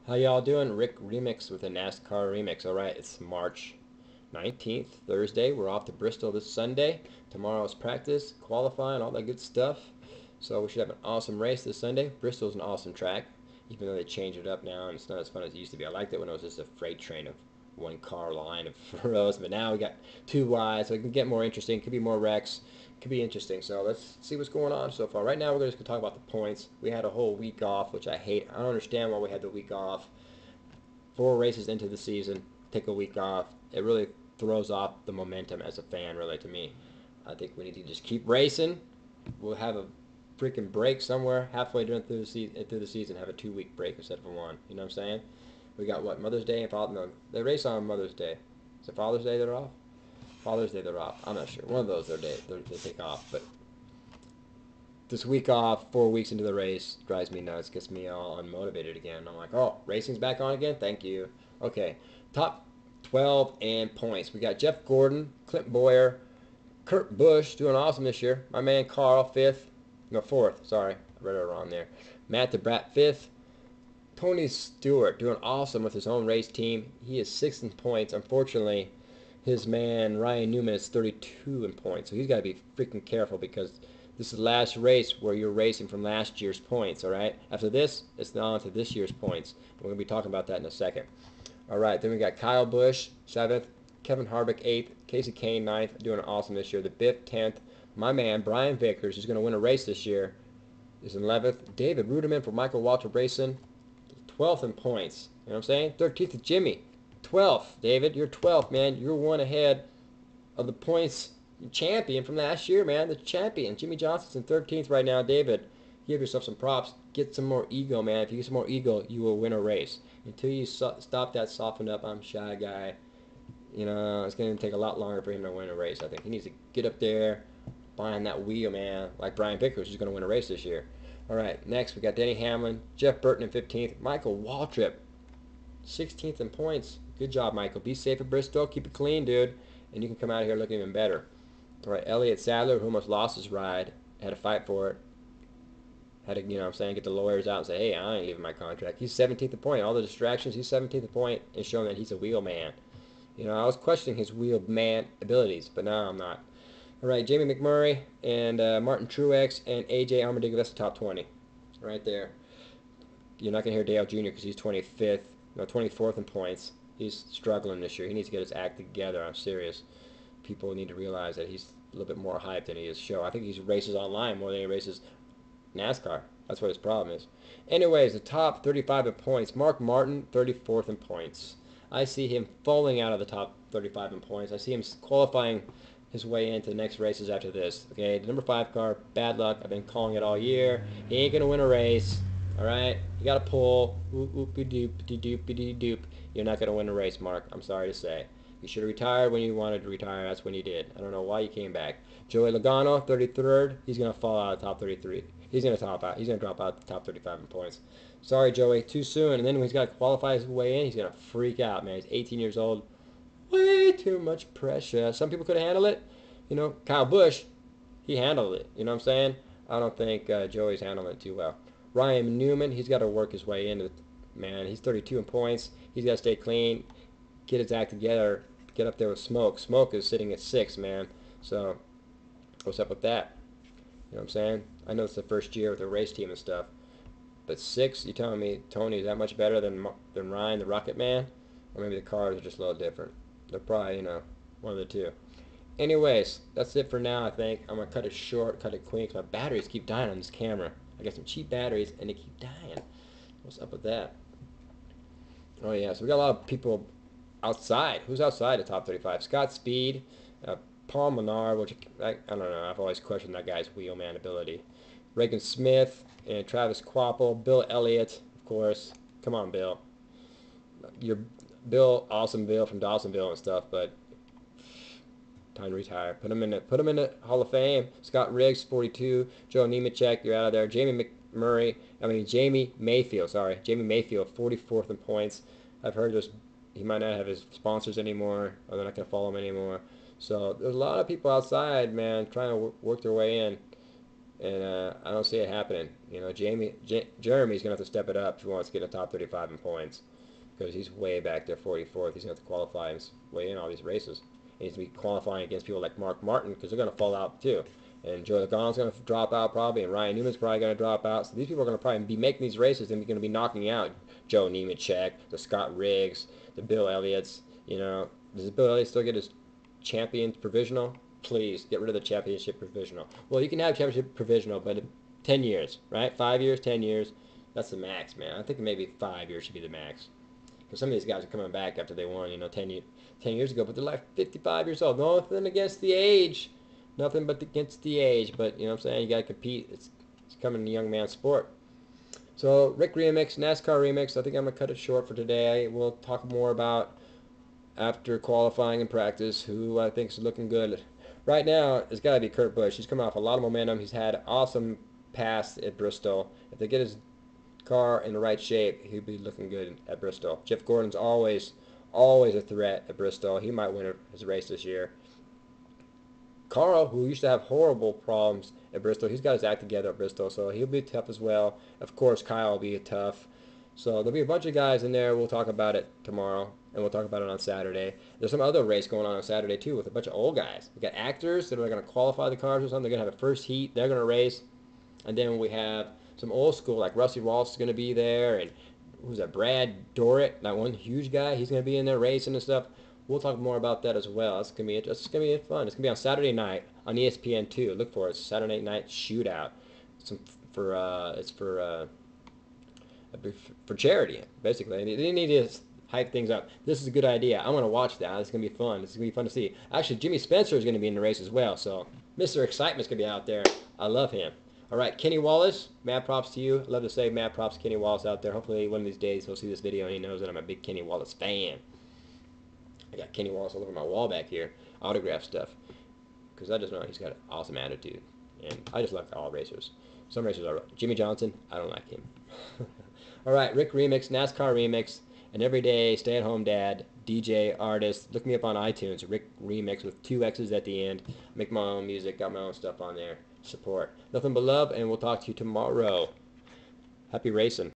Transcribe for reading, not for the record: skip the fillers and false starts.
How y'all doing? Rick Remixx with a NASCAR Remix. Alright, it's March 19th, Thursday. We're off to Bristol this Sunday. Tomorrow's practice, qualifying, all that good stuff. So we should have an awesome race this Sunday. Bristol's an awesome track, even though they changed it up now and it's not as fun as it used to be. I liked it when it was just a freight train of one car line of rows, but now we got two wide, so it can get more interesting. Could be more wrecks. Could be interesting. So let's see what's going on so far. Right now, we're just going to talk about the points. We had a whole week off, which I hate. I don't understand why we had the week off. 4 races into the season, take a week off. It really throws off the momentum as a fan, really, to me. I think we need to just keep racing. We'll have a freaking break somewhere halfway through the season, have a 2 week break instead of a one. You know what I'm saying? We got what, Mother's Day and Father's Day. No, they race on Mother's Day. Is it Father's Day they're off? Father's Day they're off. I'm not sure. One of those they take off. But this week off, 4 weeks into the race, drives me nuts, gets me all unmotivated again. I'm like, oh, racing's back on again? Thank you. Okay, top 12 and points. We got Jeff Gordon, Clint Boyer, Kurt Busch doing awesome this year. My man Carl, fourth, sorry. I read it wrong there. Matt DeBrat, fifth. Tony Stewart doing awesome with his own race team. He is sixth in points. Unfortunately, his man Ryan Newman is 32 in points. So he's got to be freaking careful because this is the last race where you're racing from last year's points, all right? After this, it's on to this year's points. We're going to be talking about that in a second. All right, then we got Kyle Busch, 7th. Kevin Harvick, 8th. Casey Kane, 9th. Doing awesome this year. The Biff, 10th. My man, Brian Vickers, who's going to win a race this year, is 11th. David Ruderman for Michael Walter Racing, 12th in points. You know what I'm saying? 13th is Jimmy. 12th, David. You're 12th, man. You're one ahead of the points champion from last year, man. The champion. Jimmy Johnson's in 13th right now. David, give yourself some props. Get some more ego, man. If you get some more ego, you will win a race. Until you stop that soften up, I'm shy guy, you know, it's going to take a lot longer for him to win a race. I think he needs to get up there behind that wheel, man, like Brian Vickers, who's going to win a race this year. All right, next we got Denny Hamlin, Jeff Burton in 15th, Michael Waltrip, 16th in points. Good job, Michael. Be safe at Bristol. Keep it clean, dude, and you can come out of here looking even better. All right, Elliott Sadler, who almost lost his ride, had to fight for it. Had to, you know what I'm saying, get the lawyers out and say, hey, I ain't leaving my contract. He's 17th in point. All the distractions, he's 17th in point and showing that he's a wheel man. You know, I was questioning his wheel man abilities, but now I'm not. All right, Jamie McMurray and Martin Truex and AJ Allmendinger, that's the top 20 right there. You're not going to hear Dale Jr. because he's 25th, no, 24th in points. He's struggling this year. He needs to get his act together. I'm serious. People need to realize that he's a little bit more hyped than he is show. I think he races online more than he races NASCAR. That's what his problem is. Anyways, the top 35 in points. Mark Martin, 34th in points. I see him falling out of the top 35 in points. I see him qualifying his way into the next races after this. Okay, the number 5 car, bad luck. I've been calling it all year. He ain't going to win a race. All right? You got to pull. Oop-de-doop-de-doop-de-doop. You're not going to win a race, Mark. I'm sorry to say. You should have retired when you wanted to retire. That's when you did. I don't know why you came back. Joey Logano, 33rd. He's going to fall out of the top 33. He's going to top out. He's going to drop out the top 35 in points. Sorry, Joey. Too soon. And then when he's got to qualify his way in, he's going to freak out, man. He's 18 years old. Way too much pressure. Some people could handle it. You know, Kyle Busch, he handled it. You know what I'm saying? I don't think Joey's handling it too well. Ryan Newman, he's got to work his way into it. Man, he's 32 in points. He's got to stay clean, get his act together, get up there with Smoke. Smoke is sitting at 6, man. So, what's up with that? You know what I'm saying? I know it's the first year with the race team and stuff. But 6, you telling me Tony is that much better than Ryan, the Rocket Man? Or maybe the cars are just a little different. They're probably, you know, one of the two. Anyways, that's it for now, I think. I'm going to cut it short, cut it quick. My batteries keep dying on this camera. I got some cheap batteries, and they keep dying. What's up with that? Oh, yeah, so we got a lot of people outside. Who's outside the top 35? Scott Speed, Paul Menard, which I don't know. I've always questioned that guy's wheelman ability. Reagan Smith and Travis Quapple. Bill Elliott, of course. Come on, Bill. You're Bill, awesome Bill from Dawsonville and stuff, but time to retire. Put him in the Hall of Fame. Scott Riggs, 42. Joe Nemechek, you're out of there. Jamie Mayfield, sorry. Jamie Mayfield, 44th in points. I've heard he might not have his sponsors anymore, or they're not going to follow him anymore. So there's a lot of people outside, man, trying to work their way in. And I don't see it happening. You know, Jeremy's gonna have to step it up if he wants to get a top 35 in points, because he's way back there, 44th. He's gonna have to qualify and weigh in all these races. He needs to be qualifying against people like Mark Martin, because they're gonna fall out too. And Joe Logano's gonna drop out probably, and Ryan Newman's probably gonna drop out. So these people are gonna probably be making these races and gonna be knocking out Joe Nemechek, the Scott Riggs, the Bill Elliott's. You know, does Bill Elliott still get his champion provisional? Please get rid of the championship provisional. Well, you can have championship provisional, but 10 years, right? 5 years, 10 years. That's the max, man. I think maybe 5 years should be the max. Because some of these guys are coming back after they won, 10 years ago, but they're like 55 years old. Nothing against the age. Nothing but against the age. But, you know what I'm saying? You got to compete. It's becoming a young man's sport. So, Rick Remixx, NASCAR Remixx. I think I'm going to cut it short for today. We'll talk more about, after qualifying and practice, who I think is looking good. Right now, it's got to be Kurt Busch. He's coming off a lot of momentum. He's had awesome pass at Bristol. If they get his car in the right shape, he'll be looking good at Bristol. Jeff Gordon's always a threat at Bristol. He might win his race this year. Carl, who used to have horrible problems at Bristol, he's got his act together at Bristol, so he'll be tough as well. Of course, Kyle will be tough. So there'll be a bunch of guys in there. We'll talk about it tomorrow, and we'll talk about it on Saturday. There's some other race going on Saturday, too, with a bunch of old guys. We got actors that are going to qualify the cars or something. They're going to have a first heat. They're going to race. And then we have some old school, like Rusty Walsh is going to be there, and who's that, Brad Dorrit, that one huge guy. He's going to be in there racing and stuff. We'll talk more about that as well. It's gonna be fun. It's gonna be on Saturday night on ESPN2. Look for it. Saturday night shootout. It's for charity, basically. They need to hype things up. This is a good idea. I'm gonna watch that. It's gonna be fun. It's gonna be fun to see. Actually, Jimmy Spencer is gonna be in the race as well. So Mr. Excitement's gonna be out there. I love him. All right, Kenny Wallace, mad props to you. I love to say mad props to Kenny Wallace out there. Hopefully one of these days he'll see this video and he knows that I'm a big Kenny Wallace fan. I got Kenny Wallace all over my wall back here, autograph stuff, because I just know he's got an awesome attitude, and I just like all racers. Some racers are Jimmy Johnson. I don't like him. All right, Rick Remixx, NASCAR Remixx, an everyday stay-at-home dad, DJ, artist. Look me up on iTunes, Rick Remixx with 2 X's at the end. Make my own music, got my own stuff on there. Support. Nothing but love, and we'll talk to you tomorrow. Happy racing.